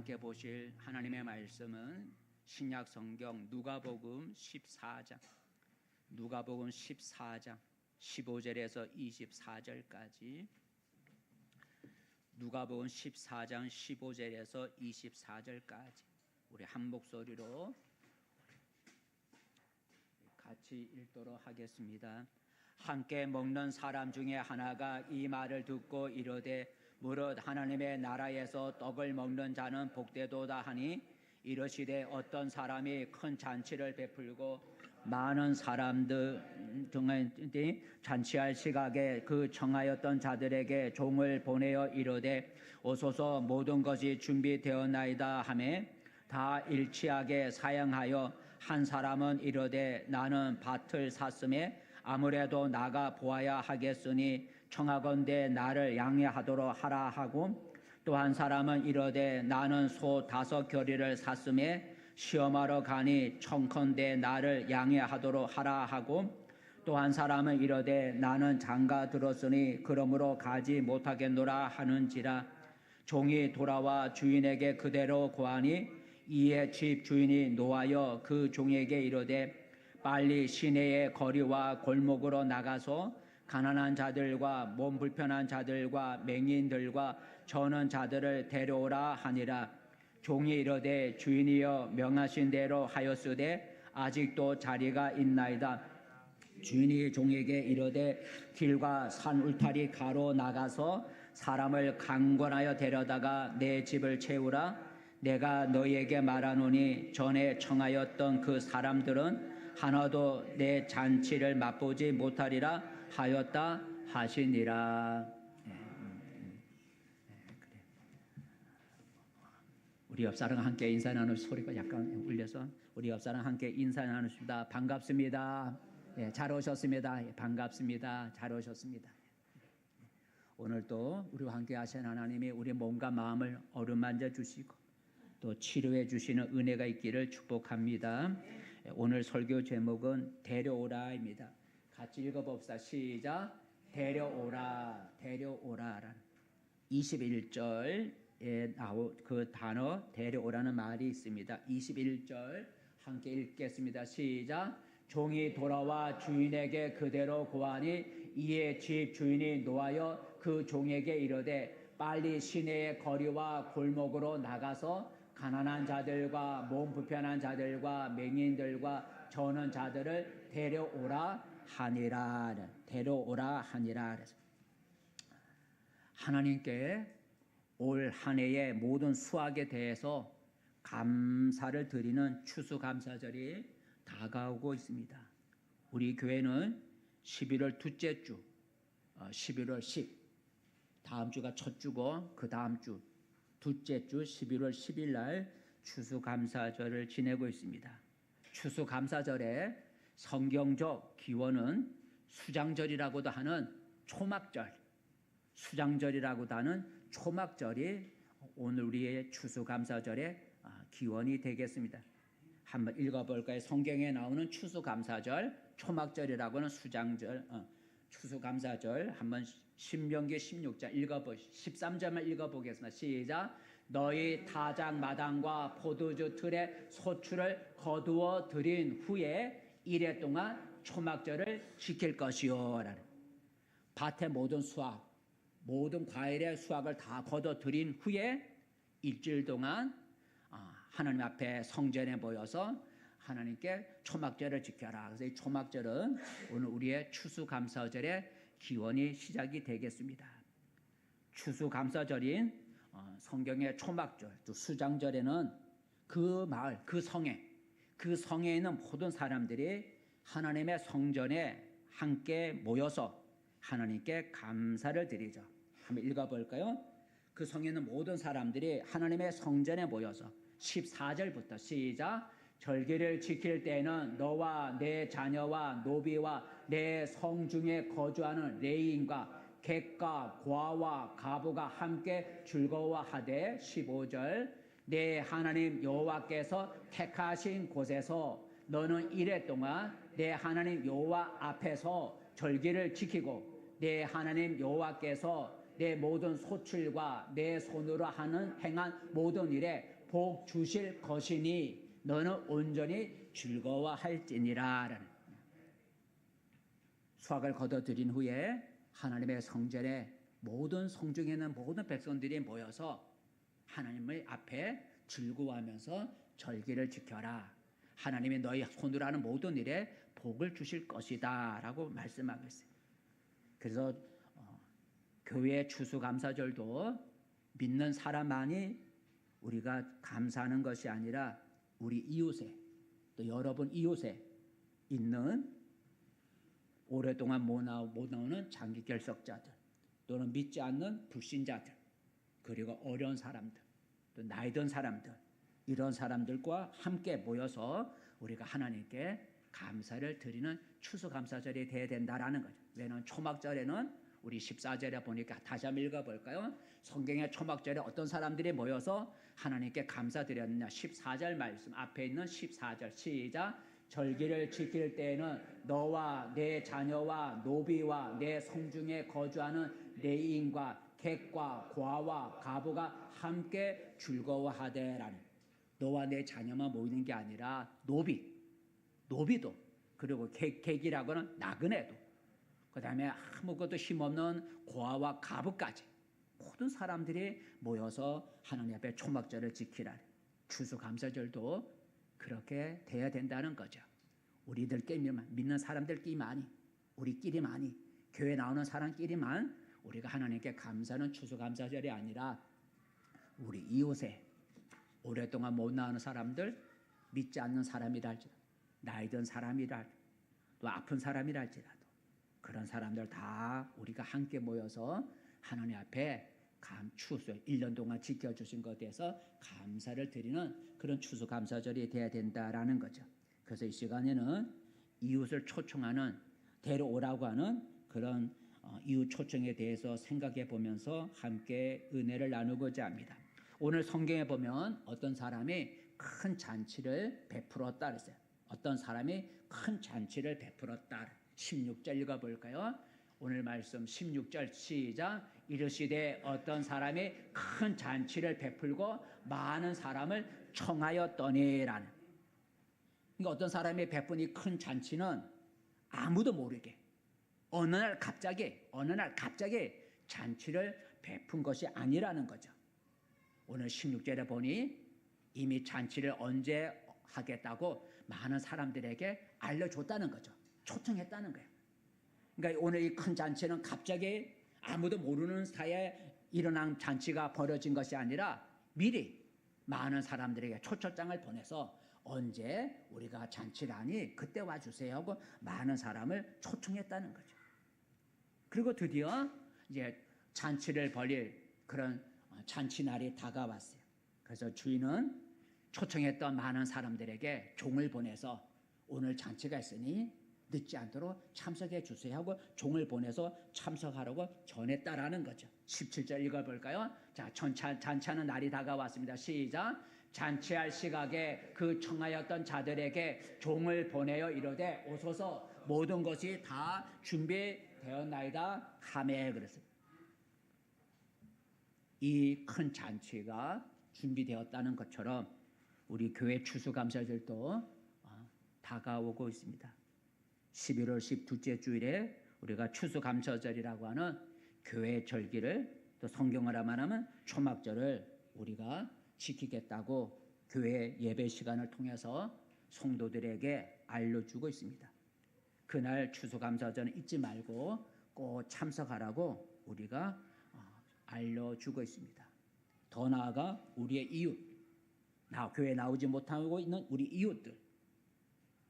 함께 보실 하나님의 말씀은 신약 성경 누가복음 14장 15절에서 24절까지 누가복음 14장 15절에서 24절까지 우리 한 목소리로 같이 읽도록 하겠습니다. 함께 먹는 사람 중에 하나가 이 말을 듣고 이르되 무릇 하나님의 나라에서 떡을 먹는 자는 복되도다 하니 이르시되 어떤 사람이 큰 잔치를 베풀고 많은 사람들 중에 잔치할 시각에 그 청하였던 자들에게 종을 보내어 이르되 오소서 모든 것이 준비되었나이다 하매 다 일치하게 사양하여 한 사람은 이르되 나는 밭을 샀음에 아무래도 나가 보아야 하겠으니 청하건대 나를 양해하도록 하라 하고 또 한 사람은 이르되 나는 소 5겨리를 샀음에 시험하러 가니 청컨대 나를 양해하도록 하라 하고 또 한 사람은 이르되 나는 장가 들었으니 그러므로 가지 못하겠노라 하는지라. 종이 돌아와 주인에게 그대로 고하니 이에 집 주인이 노하여 그 종에게 이르되 빨리 시내의 거리와 골목으로 나가서 가난한 자들과 몸 불편한 자들과 맹인들과 저는 자들을 데려오라 하니라. 종이 이르되 주인이여 명하신 대로 하였으되 아직도 자리가 있나이다. 주인이 종에게 이르되 길과 산 울타리 가로 나가서 사람을 강권하여 데려다가 내 집을 채우라. 내가 너희에게 말하노니 전에 청하였던 그 사람들은 하나도 내 잔치를 맛보지 못하리라 하였다 하시니라. 그래. 우리 옆사람 함께 인사 나눌 소리가 약간 울려서 우리 옆사람 함께 인사 나누십니다. 반갑습니다. 잘 오셨습니다. 반갑습니다. 잘 오셨습니다. 오늘도 우리와 함께 하신 하나님이 우리 몸과 마음을 어루만져 주시고 또 치료해 주시는 은혜가 있기를 축복합니다. 오늘 설교 제목은 데려오라입니다. 같이 읽어봅시다. 시작. 데려오라, 데려오라. 21절에 나온 그 단어 데려오라는 말이 있습니다. 21절 함께 읽겠습니다. 시작. 종이 돌아와 주인에게 그대로 고하니 이에 집 주인이 노하여 그 종에게 이르되 빨리 시내의 거리와 골목으로 나가서 가난한 자들과 몸 불편한 자들과 맹인들과 저는 자들을 데려오라 하니라. 데려오라 하니라. 하나님께 올 한 해의 모든 수확에 대해서 감사를 드리는 추수감사절이 다가오고 있습니다. 우리 교회는 11월 둘째 주 11월 10 다음 주가 첫 주고 그 다음 주 둘째 주 11월 10일 날 추수감사절을 지내고 있습니다. 추수감사절의 성경적 기원은 수장절이라고도 하는 초막절, 수장절이라고도 하는 초막절이 오늘 우리의 추수감사절의 기원이 되겠습니다. 한번 읽어볼까요? 성경에 나오는 추수감사절, 초막절이라고 하는 수장절, 추수감사절 한번 신명기 16장 13절만 읽어보겠습니다. 시작. 너희 타작 마당과 포도주 틀에 소출을 거두어 들인 후에 이래 동안 초막절을 지킬 것이요. 밭의 모든 수확, 모든 과일의 수확을 다 거둬 들인 후에 일주일 동안 하나님 앞에 성전에 모여서 하나님께 초막절을 지켜라. 그래서 이 초막절은 오늘 우리의 추수감사절의 기원이 시작이 되겠습니다. 추수감사절인 성경의 초막절, 또 수장절에는 그 마을, 그 성에 있는 모든 사람들이 하나님의 성전에 함께 모여서 하나님께 감사를 드리죠. 한번 읽어볼까요? 그 성에 있는 모든 사람들이 하나님의 성전에 모여서 14절부터 시작. 절기를 지킬 때에는 너와 내 자녀와 노비와 내 성중에 거주하는 레위인과 객과 과와 가부가 함께 즐거워하되 15절 내 하나님 여호와께서 택하신 곳에서 너는 이래 동안 내 하나님 여호와 앞에서 절기를 지키고 내 하나님 여호와께서 내 모든 소출과 내 손으로 행한 모든 일에 복 주실 것이니 너는 온전히 즐거워할지니라. 라는 수확을 거둬들인 후에 하나님의 성전에 모든 성중에 있는 모든 백성들이 모여서 하나님의 앞에 즐거워하면서 절기를 지켜라. 하나님이 너희 손으로 하는 모든 일에 복을 주실 것이다 라고 말씀하고 있어요. 그래서 교회 추수감사절도 믿는 사람만이 우리가 감사하는 것이 아니라 우리 이웃에, 또 여러분 이웃에 있는 오랫동안 못 나오는 장기 결석자들, 또는 믿지 않는 불신자들, 그리고 어려운 사람들, 또 나이 든 사람들, 이런 사람들과 함께 모여서 우리가 하나님께 감사를 드리는 추수감사절이 되어야 된다라는 거죠. 왜냐하면 초막절에는 우리 14절에 보니까 다시 한번 읽어볼까요? 성경의 초막절에 어떤 사람들이 모여서 하나님께 감사드렸느냐. 14절 말씀 앞에 있는 14절 시작. 절기를 지킬 때에는 너와 내 자녀와 노비와 내 성중에 거주하는 레위인과 객과 과와 가부가 함께 즐거워하되라는, 너와 내 자녀만 모이는 게 아니라 노비도, 그리고 객이라고는 나그네도, 그 다음에 아무것도 힘없는 고아와 가부까지 모든 사람들이 모여서 하나님 앞에 초막절을 지키라. 추수감사절도 그렇게 돼야 된다는 거죠. 우리들끼리만, 믿는 사람들끼리만이, 우리끼리만이, 교회 나오는 사람끼리만 우리가 하나님께 감사하는 추수감사절이 아니라 우리 이웃에 오랫동안 못 나오는 사람들, 믿지 않는 사람이라 할지라도, 나이 든 사람이라, 또 아픈 사람이라 할지라도 그런 사람들 다 우리가 함께 모여서 하나님 앞에 추수 1년 동안 지켜주신 것에 대해서 감사를 드리는 그런 추수감사절이 돼야 된다라는 거죠. 그래서 이 시간에는 이웃을 초청하는, 데려오라고 하는 그런 이웃 초청에 대해서 생각해 보면서 함께 은혜를 나누고자 합니다. 오늘 성경에 보면 어떤 사람이 큰 잔치를 베풀었다 그랬어요. 어떤 사람이 큰 잔치를 베풀었다. 16절 읽어볼까요? 오늘 말씀 16절 시작. 이르시되 어떤 사람이 큰 잔치를 베풀고 많은 사람을 청하였더니라는. 그러니까 어떤 사람이 베푼 큰 잔치는 아무도 모르게 어느 날 갑자기 잔치를 베푼 것이 아니라는 거죠. 오늘 16절에 보니 이미 잔치를 언제 하겠다고 많은 사람들에게 알려줬다는 거죠. 초청했다는 거예요. 그러니까 오늘 이 큰 잔치는 갑자기 아무도 모르는 사이에 일어난 잔치가 벌어진 것이 아니라 미리 많은 사람들에게 초청장을 보내서 언제 우리가 잔치를 하니 그때 와주세요 하고 많은 사람을 초청했다는 거죠. 그리고 드디어 이제 잔치를 벌일 그런 잔치 날이 다가왔어요. 그래서 주인은 초청했던 많은 사람들에게 종을 보내서 오늘 잔치가 있으니 늦지 않도록 참석해 주세요 하고 종을 보내서 참석하라고 전했다라는 거죠. 17절 읽어볼까요? 자, 잔치하는 날이 다가왔습니다. 시작. 잔치할 시각에 그 청하였던 자들에게 종을 보내어 이르되 오소서 모든 것이 다 준비되었나이다 하매 그랬습니다. 이 큰 잔치가 준비되었다는 것처럼 우리 교회 추수감사절도 다가오고 있습니다. 11월 12째 주일에 우리가 추수감사절이라고 하는 교회 절기를, 또 성경으로 말하면 초막절을 우리가 지키겠다고 교회 예배 시간을 통해서 성도들에게 알려주고 있습니다. 그날 추수감사절은 잊지 말고 꼭 참석하라고 우리가 알려주고 있습니다. 더 나아가 우리의 이웃, 교회에 나오지 못하고 있는 우리 이웃들,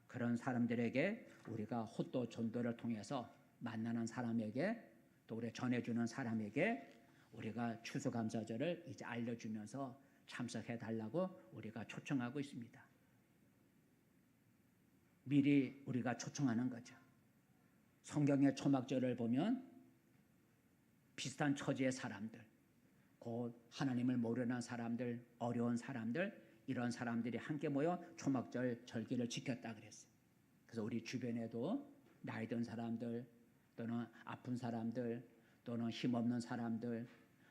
그런 사람들에게 우리가 헛도 전도를 통해서 만나는 사람에게, 또 우리 전해주는 사람에게 우리가 추수감사절을 이제 알려주면서 참석해달라고 우리가 초청하고 있습니다. 미리 우리가 초청하는 거죠. 성경의 초막절을 보면 비슷한 처지의 사람들, 곧 하나님을 모르는 사람들, 어려운 사람들, 이런 사람들이 함께 모여 초막절 절기를 지켰다 그랬어요. 그래서 우리 주변에도 나이 든 사람들, 또는 아픈 사람들, 또는 힘없는 사람들,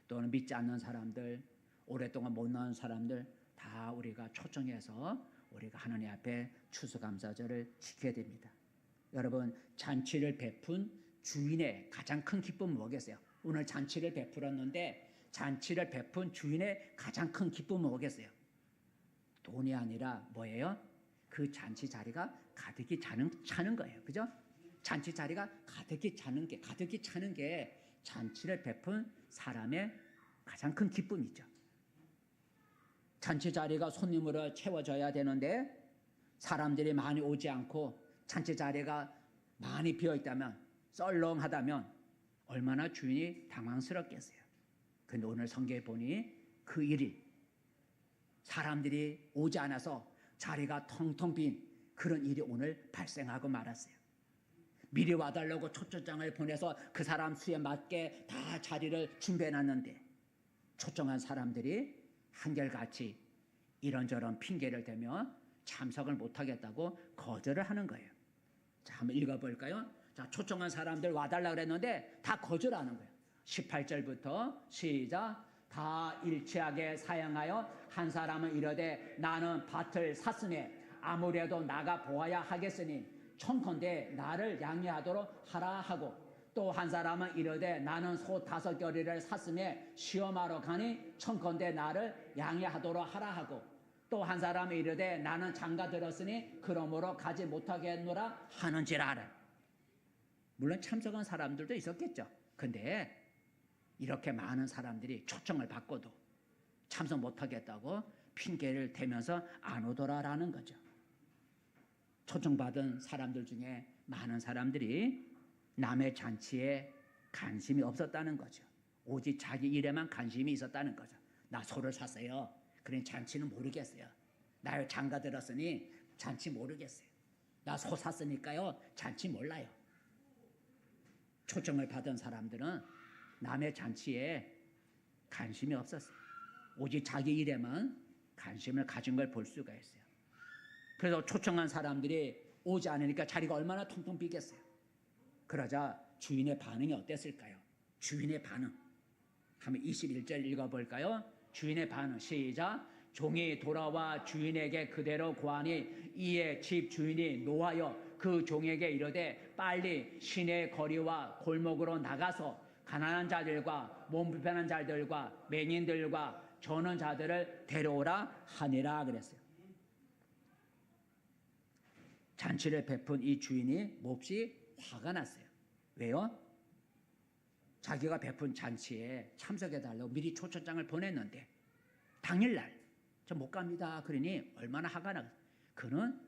또는 믿지 않는 사람들, 오랫동안 못 나온 사람들 다 우리가 초청해서 우리가 하나님 앞에 추수감사절을 지켜야 됩니다. 여러분, 잔치를 베푼 주인의 가장 큰 기쁨은 뭐겠어요? 오늘 잔치를 베풀었는데 잔치를 베푼 주인의 가장 큰 기쁨은 뭐겠어요? 돈이 아니라 뭐예요? 그 잔치 자리가 가득히 차는 거예요. 그죠? 잔치 자리가 가득히 차는 게 잔치를 베푼 사람의 가장 큰 기쁨이죠. 잔치 자리가 손님으로 채워져야 되는데 사람들이 많이 오지 않고 잔치 자리가 많이 비어 있다면, 썰렁하다면 얼마나 주인이 당황스럽겠어요. 근데 오늘 성경에 보니 그 일이 사람들이 오지 않아서 자리가 텅텅 빈 그런 일이 오늘 발생하고 말았어요. 미리 와달라고 초청장을 보내서 그 사람 수에 맞게 다 자리를 준비해놨는데 초청한 사람들이 한결같이 이런저런 핑계를 대며 참석을 못하겠다고 거절을 하는 거예요. 자, 한번 읽어볼까요? 자, 초청한 사람들 와달라고 그랬는데 다 거절하는 거예요. 18절부터 시작. 다 일치하게 사양하여 한 사람은 이르되 나는 밭을 샀으니 아무래도 나가 보아야 하겠으니 청컨대 나를 양해하도록 하라 하고, 또 한 사람은 이르되 나는 소 5겨리를 샀으며 시험하러 가니 청컨대 나를 양해하도록 하라 하고, 또 한 사람은 이르되 나는 장가 들었으니 그러므로 가지 못하겠노라 하는지라. 물론 참석한 사람들도 있었겠죠. 근데 이렇게 많은 사람들이 초청을 받고도 참석 못하겠다고 핑계를 대면서 안 오더라라는 거죠. 초청받은 사람들 중에 많은 사람들이 남의 잔치에 관심이 없었다는 거죠. 오직 자기 일에만 관심이 있었다는 거죠. 나 소를 샀어요. 그러니 잔치는 모르겠어요. 나 장가 들었으니 잔치 모르겠어요. 나 소 샀으니까요 잔치 몰라요. 초청을 받은 사람들은 남의 잔치에 관심이 없었어요. 오직 자기 일에만 관심을 가진 걸 볼 수가 있어요. 그래서 초청한 사람들이 오지 않으니까 자리가 얼마나 텅텅 비겠어요. 그러자 주인의 반응이 어땠을까요? 주인의 반응. 한번 21절 읽어볼까요? 주인의 반응 시작. 종이 돌아와 주인에게 그대로 고하니 이에 집 주인이 노하여 그 종에게 이르되 빨리 시내 거리와 골목으로 나가서 가난한 자들과 몸 불편한 자들과 맹인들과 저는 자들을 데려오라 하니라 그랬어요. 잔치를 베푼 이 주인이 몹시 화가 났어요. 왜요? 자기가 베푼 잔치에 참석해달라고 미리 초청장을 보냈는데 당일날 저 못 갑니다. 그러니 얼마나 화가 나겠어요. 그는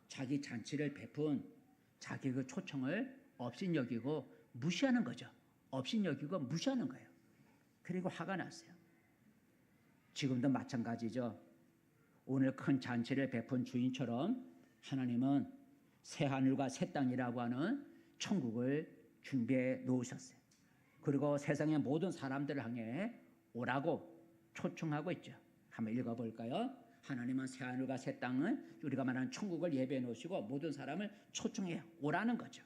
자기 잔치를 베푼 자기 그 초청을 업신여기고 무시하는 거죠. 업신여기고 무시하는 거예요. 그리고 화가 났어요. 지금도 마찬가지죠. 오늘 큰 잔치를 베푼 주인처럼 하나님은 새 하늘과 새 땅이라고 하는 천국을 준비해 놓으셨어요. 그리고 세상의 모든 사람들을 향해 오라고 초청하고 있죠. 한번 읽어볼까요? 하나님은 새 하늘과 새 땅을 우리가 말하는 천국을 예배해 놓으시고 모든 사람을 초청해 오라는 거죠.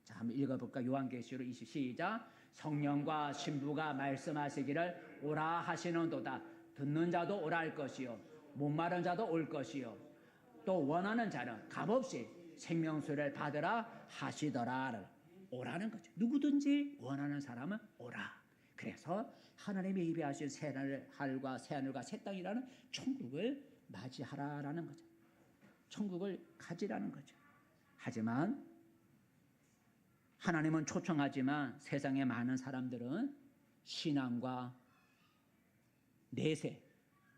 자, 한번 읽어볼까? 요한계시록 20 시작. 성령과 신부가 말씀하시기를 오라 하시는도다. 듣는 자도 오라 할 것이요 목마른 자도 올 것이요 또 원하는 자는 값없이 생명수를 받으라 하시더라. 오라는 거죠. 누구든지 원하는 사람은 오라. 그래서 하나님이 예비하신 새 하늘과 새 땅이라는 천국을 맞이하라라는 거죠. 천국을 가지라는 거죠. 하지만 하나님은 초청하지만 세상의 많은 사람들은 신앙과 내세,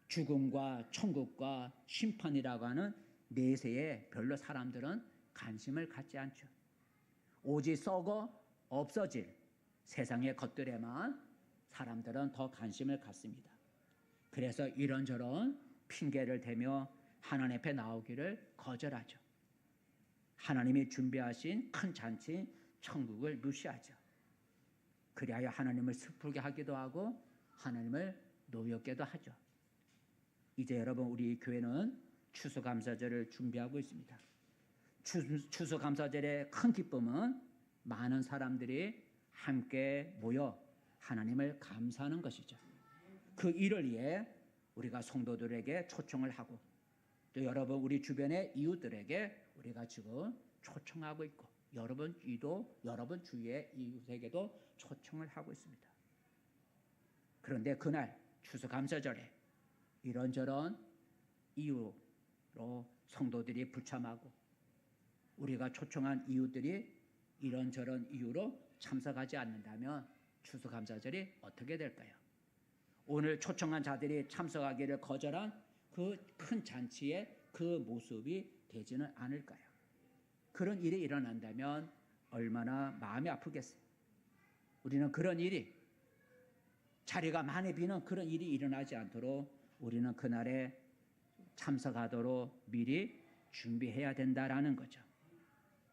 죽음과 천국과 심판이라고 하는 내세에 별로 사람들은 관심을 갖지 않죠. 오직 썩어 없어질 세상의 것들에만 사람들은 더 관심을 갖습니다. 그래서 이런저런 핑계를 대며 하나님 앞에 나오기를 거절하죠. 하나님이 준비하신 큰 잔치 천국을 무시하죠. 그리하여 하나님을 슬프게 하기도 하고 하나님을 노엽게도 하죠. 이제 여러분 우리 교회는 추수감사절을 준비하고 있습니다. 추수감사절의 큰 기쁨은 많은 사람들이 함께 모여 하나님을 감사하는 것이죠. 그 일을 위해 우리가 성도들에게 초청을 하고 또 여러분 우리 주변의 이웃들에게 우리가 지금 초청하고 있고 여러분 주위의 이웃에게도 초청을 하고 있습니다. 그런데 그날 추수감사절에 이런저런 이유로 성도들이 불참하고 우리가 초청한 이웃들이 이런저런 이유로 참석하지 않는다면 추수감사절이 어떻게 될까요? 오늘 초청한 자들이 참석하기를 거절한 그 큰 잔치의 그 모습이 되지는 않을까요? 그런 일이 일어난다면 얼마나 마음이 아프겠어요. 우리는 그런 일이 자리가 많이 비는 그런 일이 일어나지 않도록 우리는 그날에 참석하도록 미리 준비해야 된다라는 거죠.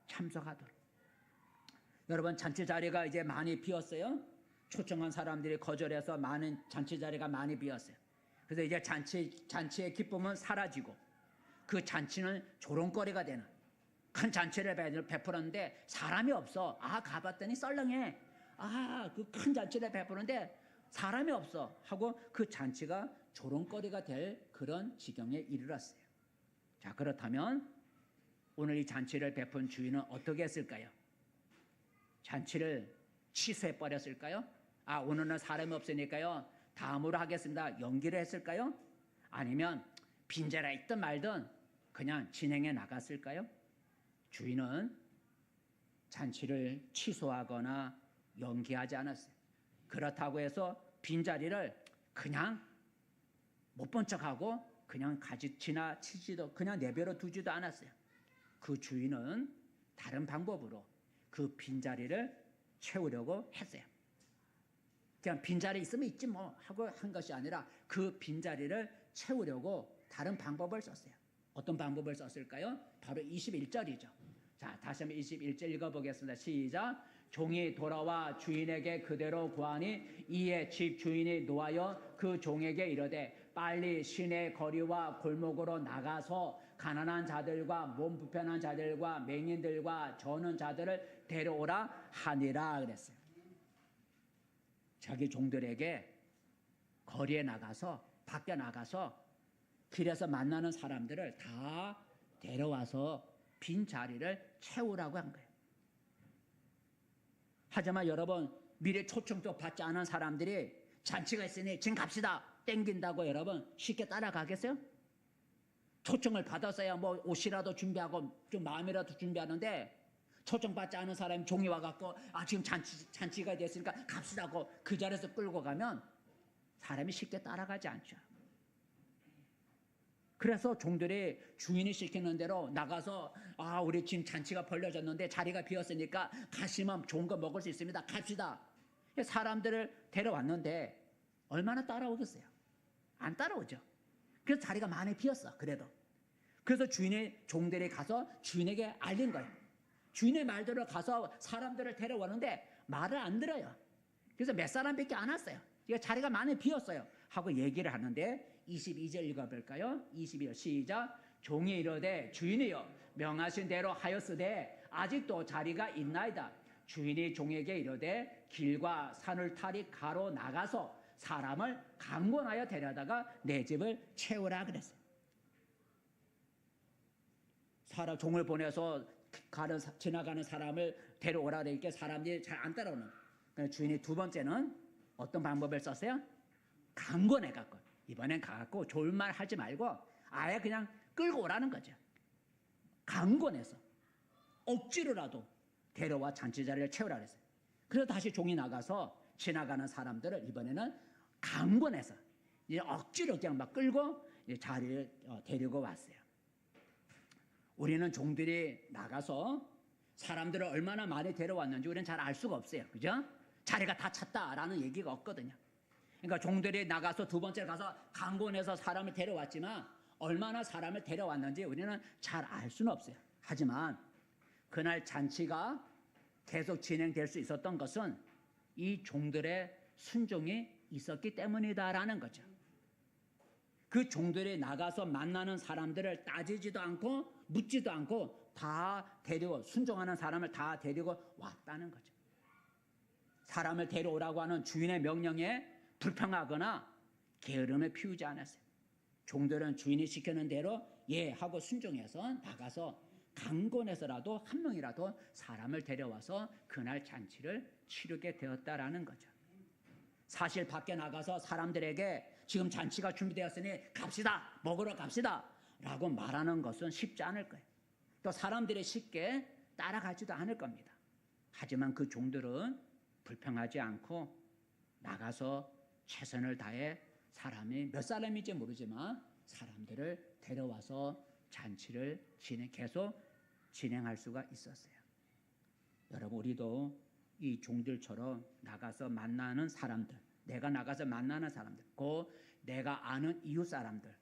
참석하도록. 여러분 잔치 자리가 이제 많이 비었어요. 초청한 사람들이 거절해서 많은 잔치 자리가 많이 비었어요. 그래서 이제 잔치의 기쁨은 사라지고 그 잔치는 조롱거리가 되는 큰 잔치를 베풀었는데 사람이 없어. 가봤더니 썰렁해. 그 큰 잔치를 베푸는데 사람이 없어 하고 그 잔치가 조롱거리가 될 그런 지경에 이르렀어요. 자, 그렇다면 오늘 이 잔치를 베푼 주인은 어떻게 했을까요? 잔치를 취소해 버렸을까요? 오늘은 사람이 없으니까요 다음으로 하겠습니다. 연기를 했을까요? 아니면 빈자리가 있든 말든 그냥 진행해 나갔을까요? 주인은 잔치를 취소하거나 연기하지 않았어요. 그렇다고 해서 빈자리를 그냥 못 본 척하고 그냥 지나치지도 그냥 내버려 두지도 않았어요. 그 주인은 다른 방법으로 그 빈자리를 채우려고 했어요. 그냥 빈자리 있으면 있지 뭐 하고 한 것이 아니라 그 빈자리를 채우려고 다른 방법을 썼어요. 어떤 방법을 썼을까요? 바로 21절이죠. 자, 다시 한번 21절 읽어보겠습니다. 시작. 종이 돌아와 주인에게 그대로 구하니 이에 집 주인이 노하여 그 종에게 이르되 빨리 시내 거리와 골목으로 나가서 가난한 자들과 몸 불편한 자들과 맹인들과 저는 자들을 데려오라 하니라 그랬어요. 자기 종들에게 거리에 나가서 밖에 나가서 길에서 만나는 사람들을 다 데려와서 빈 자리를 채우라고 한 거예요. 하지만 여러분 미리 초청도 받지 않은 사람들이 잔치가 있으니 지금 갑시다 땡긴다고 여러분 쉽게 따라가겠어요? 초청을 받았어야 뭐 옷이라도 준비하고 좀 마음이라도 준비하는데 초청받지 않은 사람이 종이 와갖고 지금 잔치가 됐으니까 갑시다고 그 자리에서 끌고 가면 사람이 쉽게 따라가지 않죠. 그래서 종들이 주인이 시키는 대로 나가서 우리 지금 잔치가 벌려졌는데 자리가 비었으니까 가시면 좋은 거 먹을 수 있습니다. 갑시다. 사람들을 데려왔는데 얼마나 따라오겠어요? 안 따라오죠. 그래서 자리가 많이 비었어. 그래서 주인의 종들이 가서 주인에게 알린 거예요. 주인의 말대로 가서 사람들을 데려왔는데 말을 안 들어요. 그래서 몇 사람밖에 안 왔어요. 자리가 많이 비었어요. 하고 얘기를 하는데 22절 읽어볼까요? 22절 시작. 종이 이르되 주인이여 명하신 대로 하였으되 아직도 자리가 있나이다. 주인이 종에게 이르되 길과 산을 타리 가로 나가서 사람을 강권하여 데려다가 내 집을 채우라 그랬어요. 종을 보내서 지나가는 사람을 데려오라 그러니까 사람들이 잘 안 따라오는. 주인이 두 번째는 어떤 방법을 썼어요? 강권해갖고 이번엔 가갖고 좋은 말 하지 말고 아예 그냥 끌고 오라는 거죠. 강권해서 억지로라도 데려와 잔치 자리를 채우라 그랬어요. 그래서 다시 종이 나가서 지나가는 사람들을 이번에는 강권해서 이제 억지로 그냥 막 끌고 이제 자리를 데리고 왔어요. 우리는 종들이 나가서 사람들을 얼마나 많이 데려왔는지 우리는 잘 알 수가 없어요. 그죠? 자리가 다 찼다라는 얘기가 없거든요. 그러니까 종들이 나가서 두 번째 가서 강권해서 사람을 데려왔지만 얼마나 사람을 데려왔는지 우리는 잘 알 수는 없어요. 하지만 그날 잔치가 계속 진행될 수 있었던 것은 이 종들의 순종이 있었기 때문이다라는 거죠. 그 종들이 나가서 만나는 사람들을 따지지도 않고 묻지도 않고 다 데리고 순종하는 사람을 다 데리고 왔다는 거죠. 사람을 데려오라고 하는 주인의 명령에 불평하거나 게으름을 피우지 않았어요. 종들은 주인이 시키는 대로 예 하고 순종해서 나가서 강권해서라도 한 명이라도 사람을 데려와서 그날 잔치를 치르게 되었다라는 거죠. 사실 밖에 나가서 사람들에게 지금 잔치가 준비되었으니 갑시다, 먹으러 갑시다 라고 말하는 것은 쉽지 않을 거예요. 또 사람들이 쉽게 따라가지도 않을 겁니다. 하지만 그 종들은 불평하지 않고 나가서 최선을 다해 사람이 몇 사람인지 모르지만 사람들을 데려와서 잔치를 계속 진행할 수가 있었어요. 여러분, 우리도 이 종들처럼 나가서 만나는 사람들, 내가 나가서 만나는 사람들, 그 내가 아는 이웃 사람들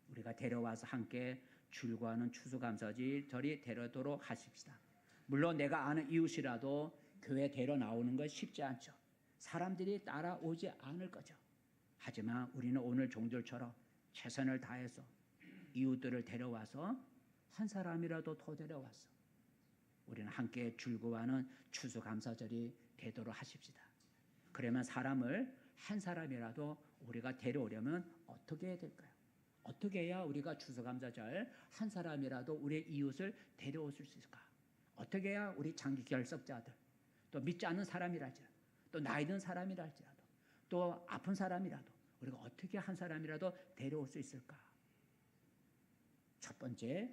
우리가 데려와서 함께 줄과하는 추수감사절이 되도록 하십시다. 물론 내가 아는 이웃이라도 교회 데려 나오는 건 쉽지 않죠. 사람들이 따라오지 않을 거죠. 하지만 우리는 오늘 종들처럼 최선을 다해서 이웃들을 데려와서 한 사람이라도 더 데려와서 우리는 함께 즐거워하는 추수감사절이 되도록 하십시다. 그러면 사람을 한 사람이라도 우리가 데려오려면 어떻게 해야 될까요? 어떻게 해야 우리가 추수감사절 한 사람이라도 우리의 이웃을 데려올 수 있을까? 어떻게 해야 우리 장기 결석자들, 또 믿지 않는 사람이랄지라도, 또 나이 든 사람이랄지라도, 또 아픈 사람이라도 우리가 어떻게 한 사람이라도 데려올 수 있을까? 첫 번째,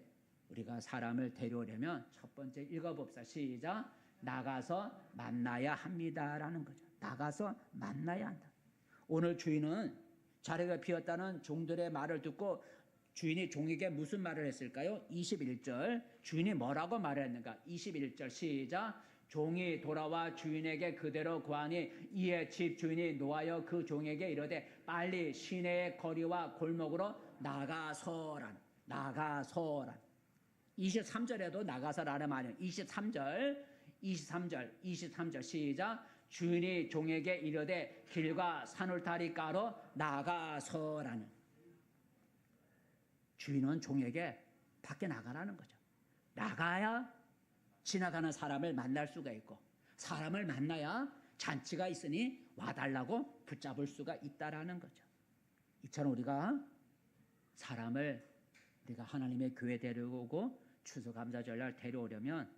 우리가 사람을 데려오려면 첫 번째 읽어봅시다. 시작. 나가서 만나야 합니다라는 거죠. 나가서 만나야 한다. 오늘 주인은 자리가 비었다는 종들의 말을 듣고 주인이 종에게 무슨 말을 했을까요? 21절 주인이 뭐라고 말했는가? 21절 시작. 종이 돌아와 주인에게 그대로 구하니 이에 집 주인이 노하여 그 종에게 이르되 빨리 시내의 거리와 골목으로 나가서란. 23절에도 나가서라는 말이에요. 23절 시작. 주인이 종에게 이르되 길과 산울타리가로 나가서라는. 주인은 종에게 밖에 나가라는 거죠. 나가야 지나가는 사람을 만날 수가 있고 사람을 만나야 잔치가 있으니 와달라고 붙잡을 수가 있다라는 거죠. 이처럼 우리가 사람을 우리가 하나님의 교회 데려오고 추수감사절날 데려오려면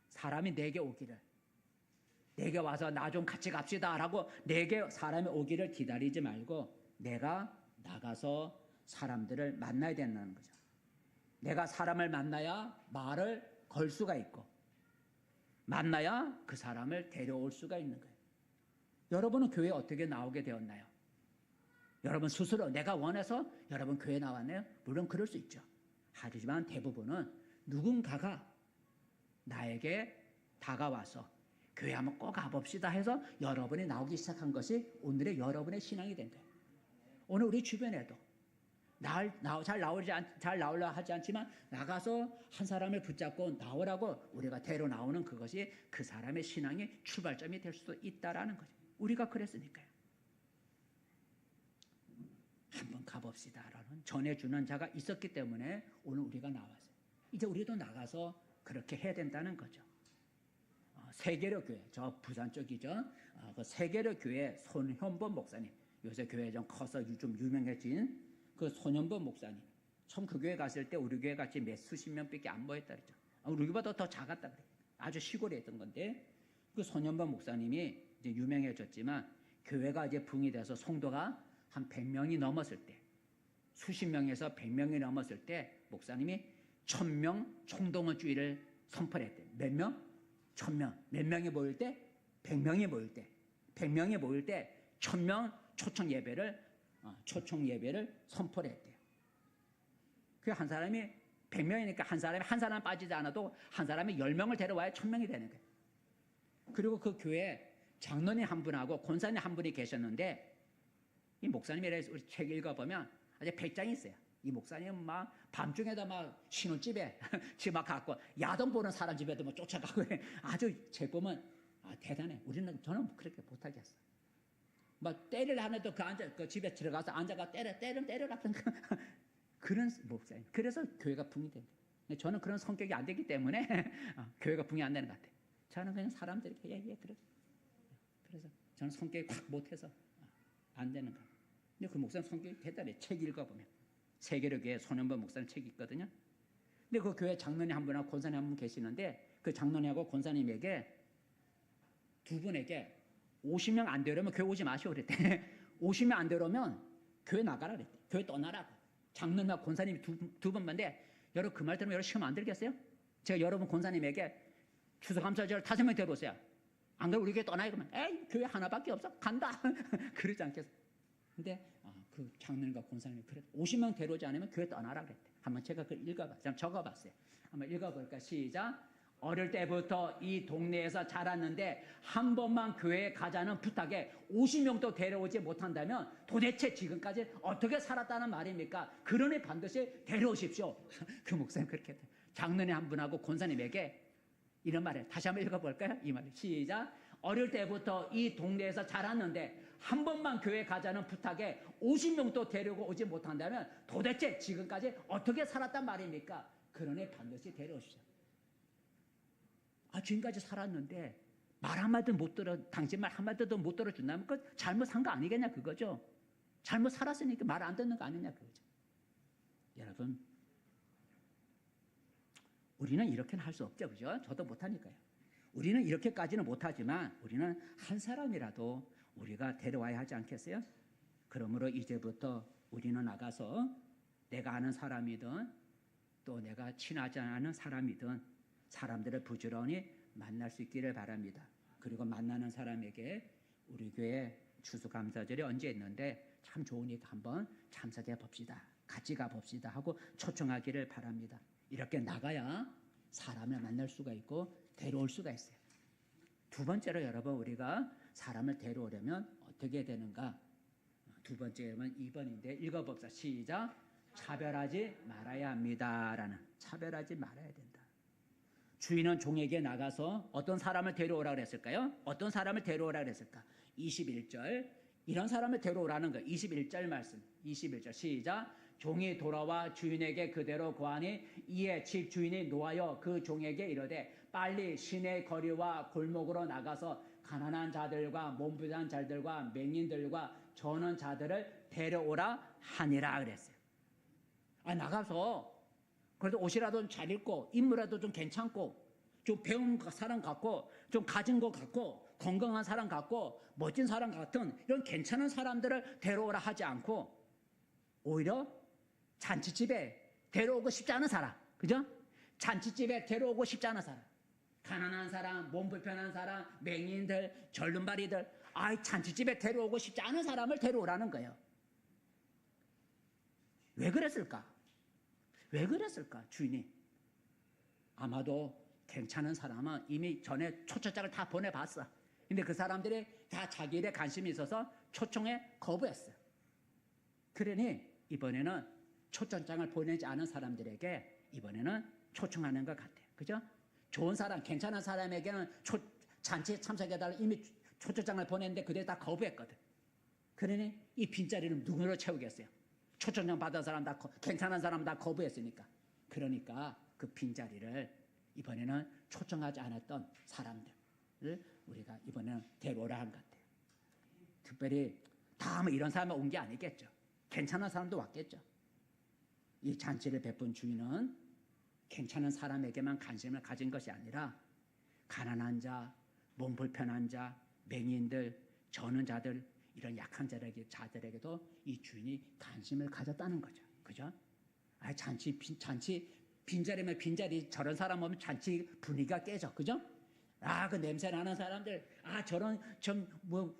사람이 내게 오기를, 내게 와서 나 좀 같이 갑시다 라고 내게 사람이 오기를 기다리지 말고 내가 나가서 사람들을 만나야 된다는 거죠. 내가 사람을 만나야 말을 걸 수가 있고 만나야 그 사람을 데려올 수가 있는 거예요. 여러분은 교회에 어떻게 나오게 되었나요? 여러분 스스로 내가 원해서 여러분 교회에 나왔나요? 물론 그럴 수 있죠. 하지만 대부분은 누군가가 나에게 다가와서 교회 한번 꼭 가봅시다 해서 여러분이 나오기 시작한 것이 오늘의 여러분의 신앙이 된 거예요. 오늘 우리 주변에도 잘 나오려 하지 않지만 나가서 한 사람을 붙잡고 나오라고 우리가 데려 나오는 그것이 그 사람의 신앙의 출발점이 될 수도 있다라는 거죠. 우리가 그랬으니까요. 한번 가봅시다라는 전해주는 자가 있었기 때문에 오늘 우리가 나왔어요. 이제 우리도 나가서 그렇게 해야 된다는 거죠. 세계로 교회, 저 부산 쪽이죠. 그 세계로 교회 손현범 목사님, 요새 교회 좀 커서 좀 유명해진 그 손현범 목사님. 처음 그 교회 갔을 때 우리 교회 같이 몇 수십 명밖에 안 모였다 그랬죠. 우리보다 더 작았다 그래요. 아주 시골에 있던 건데 그 손현범 목사님이 이제 유명해졌지만 교회가 이제 붕이 돼서 성도가 한 100명이 넘었을 때, 수십 명에서 100명이 넘었을 때 목사님이 1000명 총동원주의를 선포했대요. 몇 명? 1000명. 몇 명이 모일 때? 100명이 모일 때. 100명이 모일 때 1000명 초청 예배를 선포를 했대요. 그 한 사람이 100명이니까 한 사람 빠지지 않아도 한 사람이 10명을 데려와야 1000명이 되는 거예요. 그리고 그 교회에 장로님 한 분하고 권사님 한 분이 계셨는데 이 목사님이 우리 책 읽어보면 아주 배짱이 있어요. 이 목사님은 막 밤중에도 막 신혼집에 집 막 갖고 야동 보는 사람 집에도 막 쫓아가고 아주 제 보면 대단해. 저는 그렇게 못하겠어. 막 때리려 하는데도 그 집에 들어가서 앉아가 때려라 그런 목사님. 그래서 교회가 붕이 된다. 저는 그런 성격이 안 되기 때문에 교회가 붕이 안 되는 것 같아요. 저는 그냥 사람들이 그래. 그래서 저는 성격이 확 못해서 안 되는 거예요. 근데 그 목사님 성격이 대단해. 책 읽어보면 세계로교회 손현범 목사님 책이 있거든요. 근데 그 교회 장로님 한 분하고 권사님 한 분 계시는데 그 장로님하고 권사님에게 두 분에게 50명 안 되려면 교회 오지 마시오 그랬대. 50명 안 되려면 교회 나가라 그랬대. 교회 떠나라고. 장로님하고 권사님이 두 분만데 여러분 그 말 들으면 여러분 시험 안 들겠어요? 제가 여러분 권사님에게 추수감사절 5명 데려오세요. 안 그러면 우리 교회 떠나요 그러면 에이 교회 하나밖에 없어 간다. 그러지 않겠어요? 근데 그 장로님과 권사님이 그래 50명 데려오지 않으면 교회 떠나라 그랬대. 한번 제가 그걸 읽어봤어요. 적어봤어요. 한번 읽어볼까? 시작. 어릴 때부터 이 동네에서 자랐는데 한 번만 교회에 가자는 부탁에 50명도 데려오지 못한다면 도대체 지금까지 어떻게 살았다는 말입니까? 그러니 반드시 데려오십시오. 그 목사님 그렇게 했대요. 장로님 한 분하고 권사님에게 이런 말을 다시 한번 읽어볼까요? 이 말을 시작. 어릴 때부터 이 동네에서 자랐는데 한 번만 교회 가자는 부탁에 50명도 데리고 오지 못한다면 도대체 지금까지 어떻게 살았단 말입니까? 그러니 반드시 데려오십시오. 지금까지 살았는데 말 한마디도 못 들어, 당신 말 한마디도 못 들어준다면 그 잘못한 거 아니겠냐 그거죠. 잘못 살았으니까 말 안 듣는 거 아니냐 그거죠. 여러분 우리는 이렇게는 할 수 없죠. 그죠? 저도 못하니까요. 우리는 이렇게까지는 못하지만 우리는 한 사람이라도 우리가 데려와야 하지 않겠어요? 그러므로 이제부터 우리는 나가서 내가 아는 사람이든 또 내가 친하지 않은 사람이든 사람들을 부지런히 만날 수 있기를 바랍니다. 그리고 만나는 사람에게 우리 교회 추수감사절이 언제 있는데 참 좋으니까 한번 참석해 봅시다. 같이 가봅시다 하고 초청하기를 바랍니다. 이렇게 나가야 사람을 만날 수가 있고 데려올 수가 있어요. 두 번째로 여러분 우리가 사람을 데려오려면 어떻게 되는가? 두 번째는 2번인데 읽어봅시다. 시작. 차별하지 말아야 합니다. 라는 차별하지 말아야 된다. 주인은 종에게 나가서 어떤 사람을 데려오라 그랬을까요? 어떤 사람을 데려오라 그랬을까? 21절 이런 사람을 데려오라는 거예요. 21절 말씀 21절 시작. 종이 돌아와 주인에게 그대로 고하니 이에 집 주인이 노하여 그 종에게 이르되 빨리 시내 거리와 골목으로 나가서 가난한 자들과 몸부림한 자들과 맹인들과 저는 자들을 데려오라 하니라 그랬어요. 나가서 그래도 옷이라도 잘 입고 인물라도 좀 괜찮고 좀 배운 사람 같고 좀 가진 것 같고 건강한 사람 같고 멋진 사람 같은 이런 괜찮은 사람들을 데려오라 하지 않고 오히려 잔치집에 데려오고 싶지 않은 사람, 그죠? 잔치집에 데려오고 싶지 않은 사람, 가난한 사람, 몸 불편한 사람, 맹인들, 절름발이들, 잔치집에 데려오고 싶지 않은 사람을 데려오라는 거예요. 왜 그랬을까? 왜 그랬을까? 주인이 아마도 괜찮은 사람은 이미 전에 초청장을 다 보내봤어. 근데 그 사람들이 다 자기 일에 관심이 있어서 초청에 거부했어요. 그러니 이번에는 초청장을 보내지 않은 사람들에게 이번에는 초청하는 것 같아요. 그죠? 좋은 사람, 괜찮은 사람에게는 잔치에 참석해달라 이미 초청장을 보냈는데 그들 다 거부했거든. 그러니 이 빈자리를 누구로 채우겠어요? 초청장 받은 사람 다 괜찮은 사람 다 거부했으니까. 그러니까 그 빈자리를 이번에는 초청하지 않았던 사람들을 우리가 이번에는 데려오라 한 것 같아요. 특별히 다 이런 사람이 온 게 아니겠죠. 괜찮은 사람도 왔겠죠. 이 잔치를 베푼 주인은 괜찮은 사람에게만 관심을 가진 것이 아니라 가난한 자, 몸 불편한 자, 맹인들, 저는 자들 이런 약한 자들에게도 이 주인이 관심을 가졌다는 거죠. 그죠? 잔치 빈자리면 빈자리 저런 사람 오면 잔치 분위기가 깨져. 그죠? 그 냄새 나는 사람들,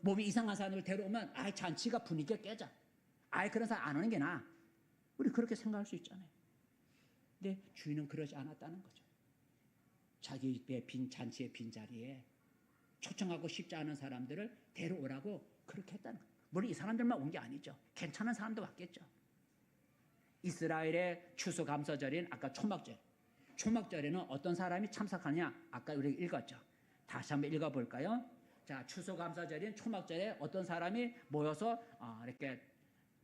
몸이 이상한 사람을 데려오면 잔치가 분위기가 깨져. 그런 사람 안 오는 게 나아. 우리 그렇게 생각할 수 있잖아요. 근데 주인은 그러지 않았다는 거죠. 자기 잔치의 빈자리에 초청하고 싶지 않은 사람들을 데려오라고 그렇게 했다는 거예요. 물론 이 사람들만 온 게 아니죠. 괜찮은 사람도 왔겠죠. 이스라엘의 추수감사절인 아까 초막절. 초막절에는 어떤 사람이 참석하냐? 아까 우리 읽었죠. 다시 한번 읽어볼까요? 자, 추수감사절인 초막절에 어떤 사람이 모여서 이렇게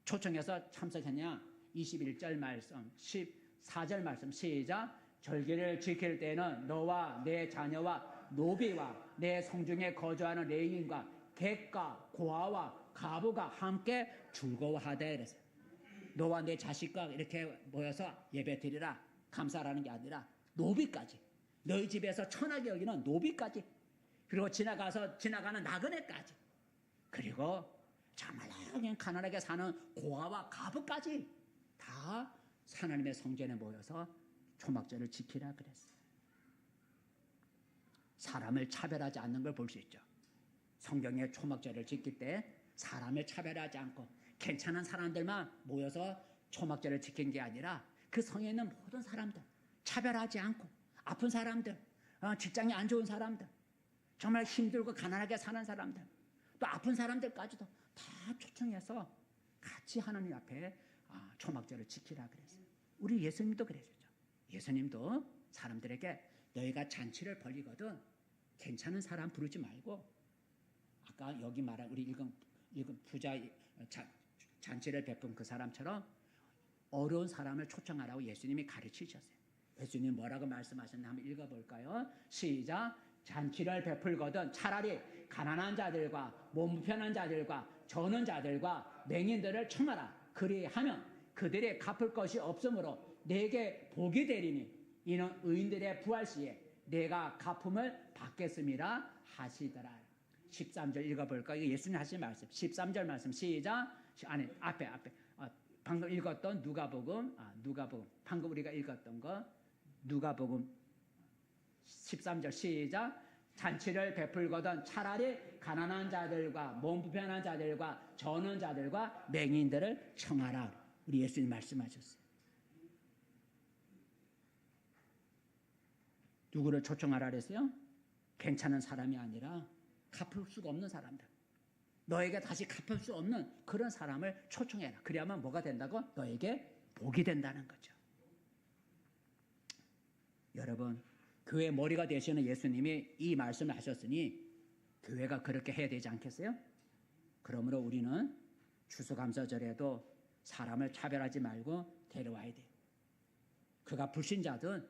초청해서 참석했냐? 21절 말씀, 14절 말씀 시작. 절기를 지킬 때는 너와 내 자녀와 노비와 내 성중에 거주하는 레위인과 객과 고아와 과부가 함께 즐거워하되 그랬어요. 너와 내 자식과 이렇게 모여서 예배드리라. 감사라는 게 아니라 노비까지, 너희 집에서 천하게 여기는 노비까지, 그리고 지나가는 나그네까지, 그리고 정말 그냥 가난하게 사는 고아와 과부까지 다 하나님의 성전에 모여서 초막절을 지키라 그랬어요. 사람을 차별하지 않는 걸 볼 수 있죠. 성경에 초막절을 지킬 때 사람을 차별하지 않고 괜찮은 사람들만 모여서 초막절을 지킨 게 아니라 그 성에 있는 모든 사람들 차별하지 않고, 아픈 사람들, 직장이 안 좋은 사람들, 정말 힘들고 가난하게 사는 사람들, 또 아픈 사람들까지도 다 초청해서 같이 하나님 앞에 초막절을 지키라 그랬어요. 우리 예수님도 그랬었죠. 예수님도 사람들에게 너희가 잔치를 벌이거든 괜찮은 사람 부르지 말고, 아까 여기 말한 우리 읽은 부자 잔치를 베푼 그 사람처럼 어려운 사람을 초청하라고 예수님이 가르치셨어요. 예수님 뭐라고 말씀하셨나 한번 읽어볼까요? 시작. 잔치를 베풀거든 차라리 가난한 자들과 몸 불편한 자들과 저는 자들과 맹인들을 청하라. 그리하면 그들이 갚을 것이 없으므로 내게 복이 되리니 이는 의인들의 부활시에 내가 갚음을 받겠음이라 하시더라. 13절 읽어볼까요? 이거 예수님 하신 말씀. 13절 말씀 시작. 아니 앞에 방금 읽었던 누가복음 방금 우리가 읽었던 거 누가복음 13절 시작. 잔치를 베풀거든 차라리 가난한 자들과 몸 불편한 자들과 저는 자들과 맹인들을 청하라. 우리 예수님 말씀하셨어요. 누구를 초청하라 그랬어요? 괜찮은 사람이 아니라 갚을 수가 없는 사람들, 너에게 다시 갚을 수 없는 그런 사람을 초청해라. 그래야만 뭐가 된다고? 너에게 복이 된다는 거죠. 여러분, 교회 머리가 되시는 예수님이 이 말씀을 하셨으니 교회가 그렇게 해야 되지 않겠어요? 그러므로 우리는 추수감사절에도 사람을 차별하지 말고 데려와야 돼요. 그가 불신자든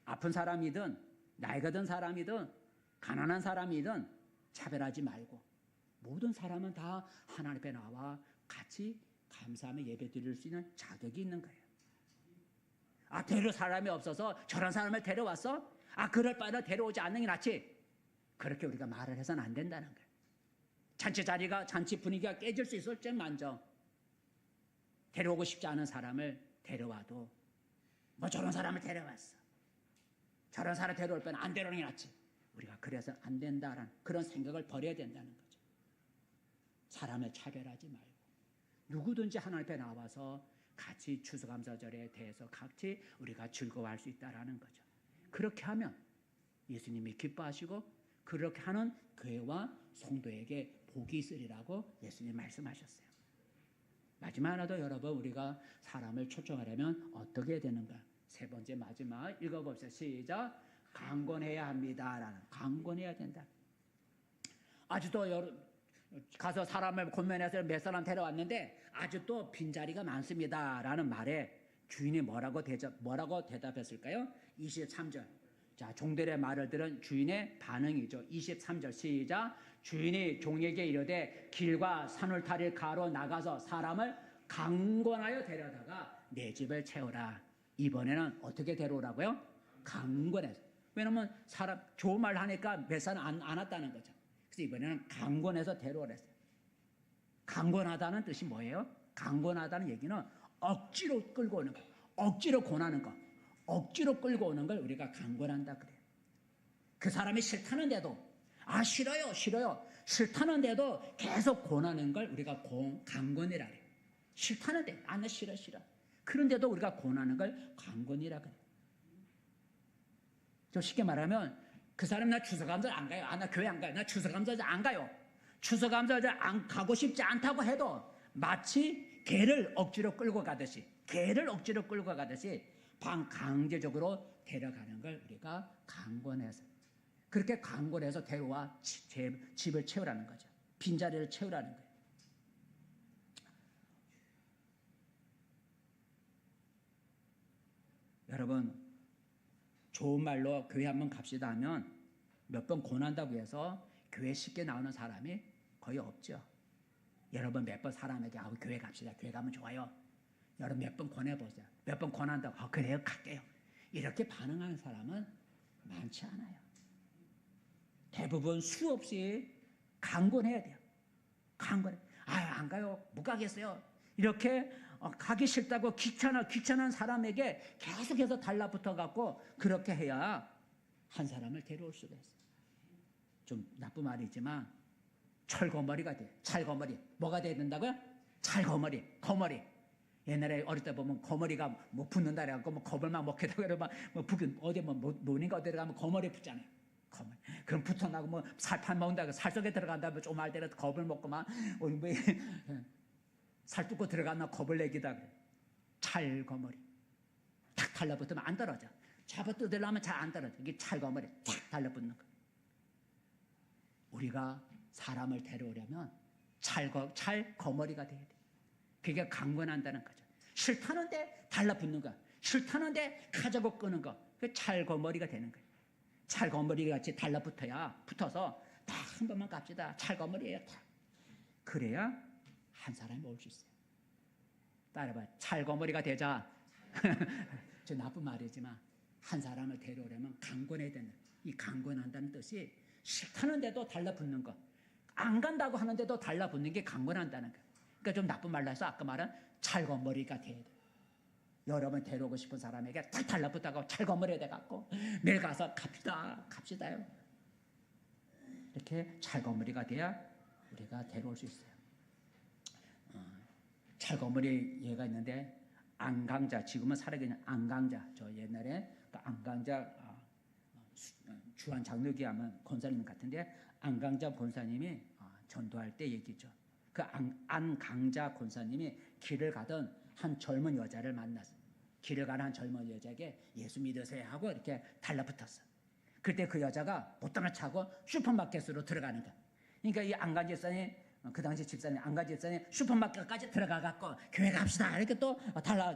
아픈 사람이든 나이가 든 사람이든 가난한 사람이든 차별하지 말고 모든 사람은 다 하나님 앞에 나와 같이 감사하며 예배 드릴 수 있는 자격이 있는 거예요. 데려올 사람이 없어서 저런 사람을 데려왔어? 그럴 바에는 데려오지 않는 게 낫지. 그렇게 우리가 말을 해서는 안 된다는 거예요. 잔치 분위기가 깨질 수 있을 줄만정 데려오고 싶지 않은 사람을 데려와도 저런 사람을 데려왔어, 저런 사람 데려올 바에는 안 데려오는 게 낫지. 우리가 그래서 안 된다라는 그런 생각을 버려야 된다는 거죠. 사람을 차별하지 말고 누구든지 하나님 앞에 나와서 같이 추수감사절에 대해서 같이 우리가 즐거워할 수 있다라는 거죠. 그렇게 하면 예수님이 기뻐하시고 그렇게 하는 교회와 성도에게 복이 있으리라고 예수님 말씀하셨어요. 마지막 하나도 여러분, 우리가 사람을 초청하려면 어떻게 해야 되는가? 세 번째 마지막 읽어봅시다. 시작. 강권해야 합니다. 강권해야 된다. 아직도 가서 사람을 권면해서 몇 사람 데려왔는데 아직도 빈자리가 많습니다 라는 말에 주인이 뭐라고 대답했을까요? 23절. 자, 종들의 말을 들은 주인의 반응이죠. 23절 시작. 주인이 종에게 이르되 길과 산울타리를 가로 나가서 사람을 강권하여 데려다가 내 집을 채우라. 이번에는 어떻게 데려오라고요? 강권해서. 왜냐면 사람 좋은 말 하니까 몇 사람 안 왔다는 거죠. 그래서 이번에는 강권해서 데려오랬어요. 강권하다는 뜻이 뭐예요? 강권하다는 얘기는 억지로 끌고 오는 거, 억지로 권하는 거, 억지로 끌고 오는 걸 우리가 강권한다 그래요. 그 사람이 싫다는데도 싫어요 싫다는데도 계속 권하는 걸 우리가 강권이라 그래요. 싫다는데 나 싫어 그런데도 우리가 권하는 걸 강권이라 그래요. 좀 쉽게 말하면 그 사람 나 추수감사절 안 가요. 나 교회 안 가요. 나 추수감사절 안 가요. 추수감사절 안 가고 싶지 않다고 해도 마치 개를 억지로 끌고 가듯이 강제적으로 데려가는 걸 우리가 강권해서, 그렇게 강권해서 데려와 집을 채우라는 거죠. 빈자리를 채우라는 거예요. 여러분, 좋은 말로 교회 한번 갑시다 하면 몇 번 권한다고 해서 교회 쉽게 나오는 사람이 거의 없죠. 여러분 몇 번 사람에게 교회 갑시다. 교회 가면 좋아요. 여러분 몇 번 권해보세요. 몇 번 권한다고 그래요 갈게요. 이렇게 반응하는 사람은 많지 않아요. 대부분 수없이 강권해야 돼요. 강권해. 안 가요. 못 가겠어요. 이렇게 가기 싫다고 귀찮은 사람에게 계속해서 달라붙어 갖고 그렇게 해야 한 사람을 데려올 수가 있어요. 좀 나쁜 말이지만 철거머리가 돼. 철거머리. 뭐가 돼야 된다고요? 철거머리. 거머리. 옛날에 어릴 때 보면 거머리가 뭐 붙는다 그래갖고 뭐 겁을만 먹겠다 그러면 뭐 어디 뭐 논인가 어디 들어가면 거머리 붙잖아요. 거머리. 그럼 붙어나고 뭐 살판 먹는다고 살 속에 들어간다면 좀 할 때는 겁을 먹고만 우리 뭐 살 뚫고 들어가면 겁을 내기다 그래. 찰거머리. 탁 달라붙으면 안 떨어져. 잡아뜯으려면 잘 안 떨어져. 이게 찰거머리 탁 달라붙는 거. 우리가 사람을 데려오려면 찰거머리가 돼야 돼. 그게 강권한다는 거죠. 싫다는데 달라붙는 거. 싫다는데 가자고 끄는 거. 그게 찰거머리가 되는 거예요. 찰거머리 같이 붙어서 다 한 번만 갑시다. 찰거머리예요. 다. 그래야 한 사람이 올 수 있어요. 따라봐. 찰거머리가 되자. 저 나쁜 말이지만 한 사람을 데려오려면 강권해야 된다. 이 강권한다는 뜻이 싫다는데도 달라붙는 거. 안 간다고 하는데도 달라붙는 게 강권한다는 거. 그러니까 좀 나쁜 말로 해서 아까 말한 찰거머리가 돼야 돼. 여러분 데려오고 싶은 사람에게 딱 달라붙다가 찰거머리가 돼갖고 내일 가서 갑시다요. 이렇게 찰거머리가 돼야 우리가 데려올 수 있어요. 찰거머리 얘가 있는데 안강자, 지금은 살아계신 안강자. 저 옛날에 그 안강자 주한 장로교 하면 권사님 같은데 안강자 권사님이 전도할 때 얘기죠. 그 안강자 권사님이 길을 가던 한 젊은 여자를 만났어요. 길을 가는 한 젊은 여자에게 예수 믿으세요 하고 이렇게 달라붙었어. 그때 그 여자가 보통을 차고 슈퍼마켓으로 들어가는 거야. 그러니까 이 안강 집사님, 그 당시 집사님 안강 집사님 슈퍼마켓까지 들어가갖고 교회 갑시다 이렇게 또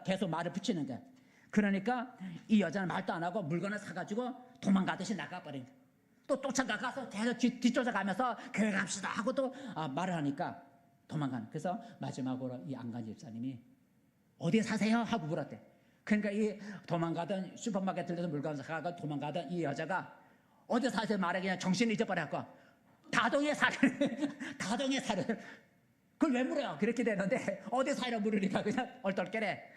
계속 말을 붙이는 거야. 그러니까 이 여자는 말도 안 하고 물건을 사가지고 도망가듯이 나가버린 거야. 또 쫓아가서 계속 뒤쫓아가면서 교회 갑시다 하고 또 말을 하니까 도망가는. 그래서 마지막으로 이 안강 집사님이 어디에 사세요? 하고 물었대. 그러니까 이 도망가던 슈퍼마켓 들려서 물건 사가고 도망가던 이 여자가 어디 사세요? 말하기 그냥 정신을 잊어버렸고 다동에 사를 그걸 왜 물어요? 그렇게 되는데 어디 사요? 물으니까 그냥 얼떨결에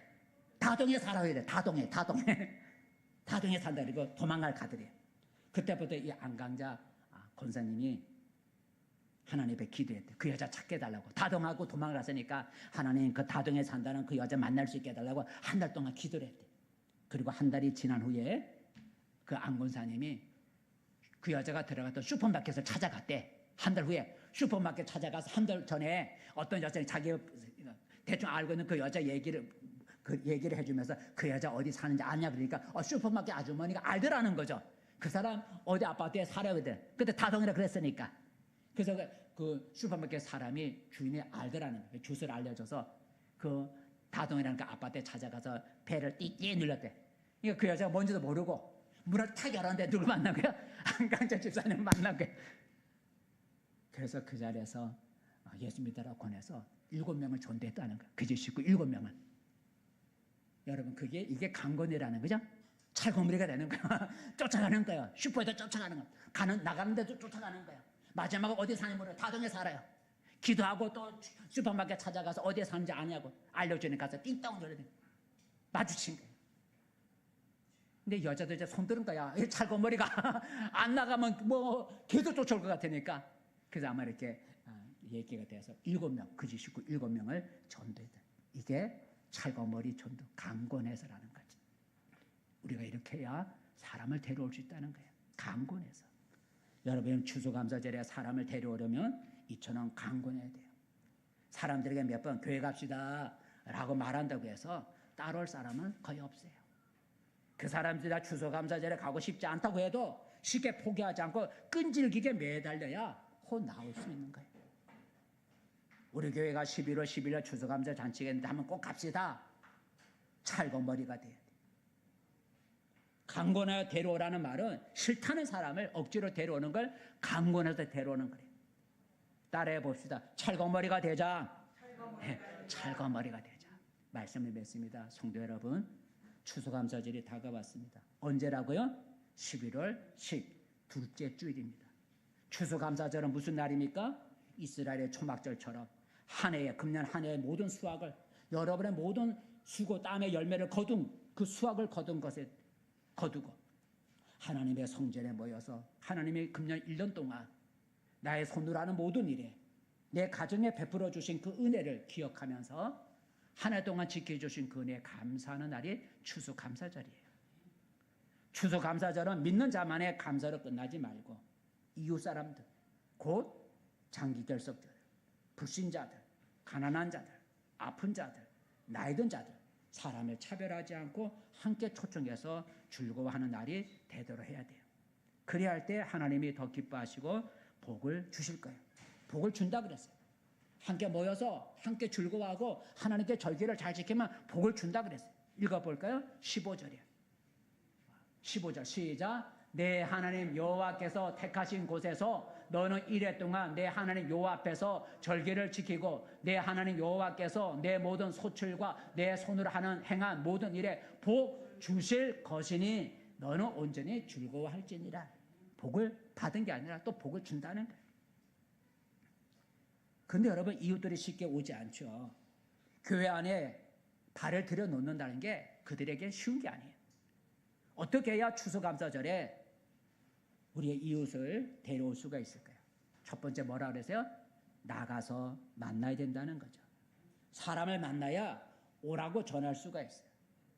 다동에 살아야 돼. 다동에 산다. 그리고 도망갈 가더래요. 그때부터 이 안강자 권사님이 하나님 앞에 기도했대. 그 여자 찾게 해달라고. 다동하고 도망을 갔으니까 하나님 그 다동에 산다는 그 여자 만날 수 있게 해달라고 한 달 동안 기도를 했대. 그리고 한 달이 지난 후에 그 안 권사님이 그 여자가 들어갔던 슈퍼마켓을 찾아갔대. 한 달 후에 슈퍼마켓 찾아가서 한 달 전에 어떤 여자는 자기 대충 알고 있는 그 여자 얘기를 해주면서 그 여자 어디 사는지 아냐 그러니까 슈퍼마켓 아주머니가 알더라는 거죠. 그 사람 어디 아파트에 살아야 돼. 그때 다동이라 그랬으니까. 그래서 그 슈퍼마켓 사람이 주인이 알더라는 거예요. 주소를 알려줘서 그 다동이라는 그 아파트에 찾아가서 배를 띠끼 눌렀대. 그러니까 그 여자가 뭔지도 모르고 문을 탁 열었는데 누구 만난 거야? 안강자 집사님 만난 거야. 그래서 그 자리에서 예수 믿으라고 권해서 7명을 전도했다는 거야. 그 집 식구 7명을. 여러분 이게 강권이라는 거죠? 찰거머리가 되는 거야. 쫓아가는 거야. 슈퍼에도 쫓아가는 거야. 나가는데도 쫓아가는 거야. 마지막에 어디 사는지 모르고 다동에 살아요. 기도하고 또 슈퍼마켓 찾아가서 어디에 사는지 아냐고 알려주니까 가서 띵동 열려 마주친 거예요. 근데 여자들 이제 손드는 거야. 이 찰거머리가 안 나가면 뭐 계속 쫓아올 것 같으니까. 그래서 아마 이렇게 얘기가 돼서 7명, 그 집 식구 7명을 전도했다. 이게 찰거머리 전도, 강권해서라는 거지. 우리가 이렇게 해야 사람을 데려올 수 있다는 거예요. 강권해서. 여러분 추수감사절에 사람을 데려오려면 이처럼 강권해야 돼요. 사람들에게 몇 번 교회 갑시다 라고 말한다고 해서 따라올 사람은 거의 없어요. 그 사람들이 다 추수감사절에 가고 싶지 않다고 해도 쉽게 포기하지 않고 끈질기게 매달려야 곧 나올 수 있는 거예요. 우리 교회가 11월 10일에 추수감사 잔치가 있는데 한번 꼭 갑시다. 찰거머리가 돼야 돼. 강권하여 데려오라는 말은 싫다는 사람을 억지로 데려오는 걸 강권해서 데려오는 거예요. 따라해 봅시다. 찰거머리가 되자. 찰거머리가 되자. 말씀을 맺습니다. 성도 여러분, 추수감사절이 다가왔습니다. 언제라고요? 11월 12째 주일입니다. 추수감사절은 무슨 날입니까? 이스라엘의 초막절처럼 한 해에, 금년 한 해의 모든 수확을, 여러분의 모든 수고 땀의 열매를 거둔 그 수확을 거둔 것에 거두고 하나님의 성전에 모여서 하나님의 금년 1년 동안 나의 손으로 하는 모든 일에 내 가정에 베풀어 주신 그 은혜를 기억하면서 한 해 동안 지켜주신 그 은혜에 감사하는 날이 추수감사절이에요. 추수감사절은 믿는 자만의 감사로 끝나지 말고 이웃 사람들, 곧 장기결석들, 불신자들, 가난한 자들, 아픈 자들, 나이 든 자들, 사람을 차별하지 않고 함께 초청해서 즐거워하는 날이 되도록 해야 돼요. 그래야 할 때 하나님이 더 기뻐하시고 복을 주실 거예요. 복을 준다 그랬어요. 함께 모여서 함께 즐거워하고 하나님께 절기를 잘 지키면 복을 준다 그랬어요. 읽어볼까요? 15절이에요. 15절 시작. 내 하나님 여호와께서 택하신 곳에서 너는 이래 동안 내 하나님 여호와 앞에서 절기를 지키고 내 하나님 여호와께서 내 모든 소출과 내 손으로 하는 행한 모든 일에 복 주실 것이니 너는 온전히 즐거워할지니라. 복을 받은 게 아니라 또 복을 준다는 거예요. 근데 여러분, 이웃들이 쉽게 오지 않죠. 교회 안에 발을 들여놓는다는 게 그들에게 쉬운 게 아니에요. 어떻게 해야 추수감사절에 우리의 이웃을 데려올 수가 있을까요? 첫 번째 뭐라 그러세요? 나가서 만나야 된다는 거죠. 사람을 만나야 오라고 전할 수가 있어요.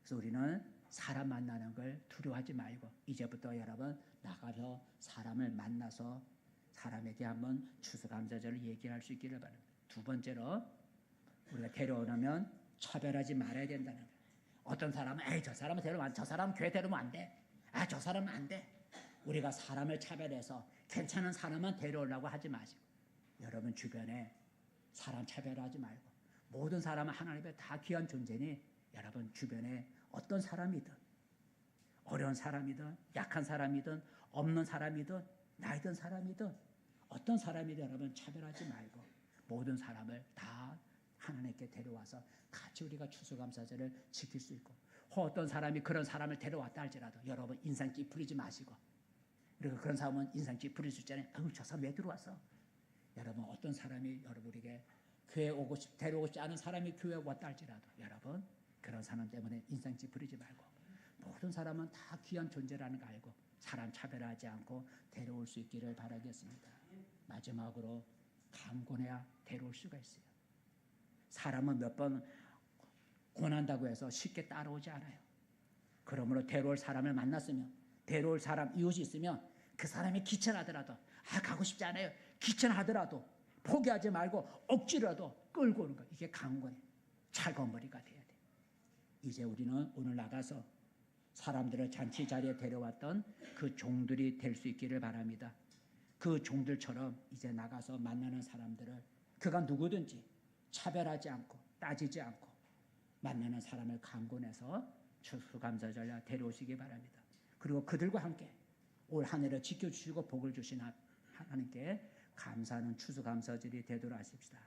그래서 우리는 사람 만나는 걸 두려워하지 말고 이제부터 여러분 나가서 사람을 만나서 사람에게 한번 추수감사절을 얘기할 수 있기를 바랍니다. 두 번째로 우리가 데려오려면 차별하지 말아야 된다는 거예요. 어떤 사람은 에이 저 사람은 데려오면 저 사람 교회 데려오면 안 돼. 아 저 사람은 안 돼. 우리가 사람을 차별해서 괜찮은 사람만 데려오려고 하지 마시고 여러분 주변에 사람 차별하지 말고 모든 사람은 하나님 앞에 다 귀한 존재니 여러분 주변에 어떤 사람이든 어려운 사람이든 약한 사람이든 없는 사람이든 나이 든 사람이든 어떤 사람이든 여러분 차별하지 말고 모든 사람을 다 하나님께 데려와서 같이 우리가 추수감사절을 지킬 수 있고 어떤 사람이 그런 사람을 데려왔다 할지라도 여러분 인상 찌푸리지 마시고 그리고 그런 사람은 인상 찌푸릴 수 있잖아요. 저 사람 왜 들어왔어? 여러분 어떤 사람이 여러분에게 교회 데려오고 싶지 않은 사람이 교회에 왔다 할지라도 여러분 그런 사람 때문에 인상 찌푸리지 말고 모든 사람은 다 귀한 존재라는 거 알고 사람 차별하지 않고 데려올 수 있기를 바라겠습니다. 마지막으로 강권해야 데려올 수가 있어요. 사람은 몇 번 권한다고 해서 쉽게 따라오지 않아요. 그러므로 데려올 사람을 만났으면 데려올 사람 이웃이 있으면 그 사람이 귀찮아하더라도 가고 싶지 않아요. 귀찮아하더라도 포기하지 말고 억지로라도 끌고 오는 거예요. 이게 강권이에요. 찰거머리가 돼야 돼요. 이제 우리는 오늘 나가서 사람들을 잔치 자리에 데려왔던 그 종들이 될 수 있기를 바랍니다. 그 종들처럼 이제 나가서 만나는 사람들을 그가 누구든지 차별하지 않고 따지지 않고 만나는 사람을 강권해서 추수감사절 데려오시기 바랍니다. 그리고 그들과 함께 올 한 해를 지켜주시고 복을 주신 하나님께 감사하는 추수감사절이 되도록 하십시다.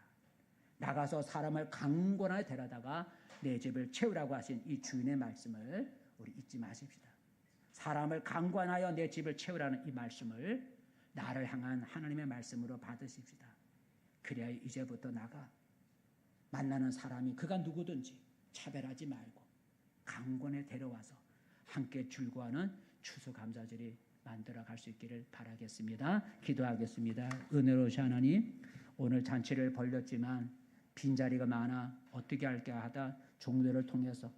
나가서 사람을 강권하게 데려다가 내 집을 채우라고 하신 이 주인의 말씀을 우리 잊지 마십시다. 사람을 강권하여 내 집을 채우라는 이 말씀을 나를 향한 하나님의 말씀으로 받으십시다. 그래야 이제부터 나가 만나는 사람이 그가 누구든지 차별하지 말고 강권에 데려와서 함께 즐거워하는 추수감사절이 만들어갈 수 있기를 바라겠습니다. 기도하겠습니다. 은혜로우신 하나님, 오늘 잔치를 벌렸지만 빈자리가 많아 어떻게 할까 하다 종들을 통해서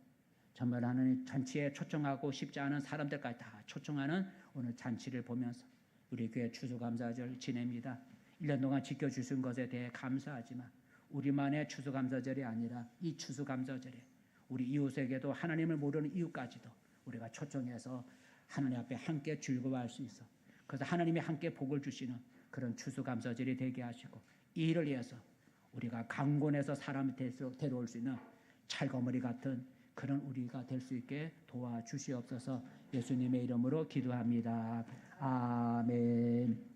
정말 하나님 잔치에 초청하고 싶지 않은 사람들까지 다 초청하는 오늘 잔치를 보면서 우리 교회 추수감사절 지냅니다. 1년 동안 지켜주신 것에 대해 감사하지만 우리만의 추수감사절이 아니라 이 추수감사절에 우리 이웃에게도 하나님을 모르는 이웃까지도 우리가 초청해서 하나님 앞에 함께 즐거워할 수 있어. 그래서 하나님이 함께 복을 주시는 그런 추수감사절이 되게 하시고 이 일을 위해서 우리가 강권해서 사람을 데려올 수 있는 찰거머리 같은 그런 우리가 될 수 있게 도와주시옵소서. 예수님의 이름으로 기도합니다. 아멘.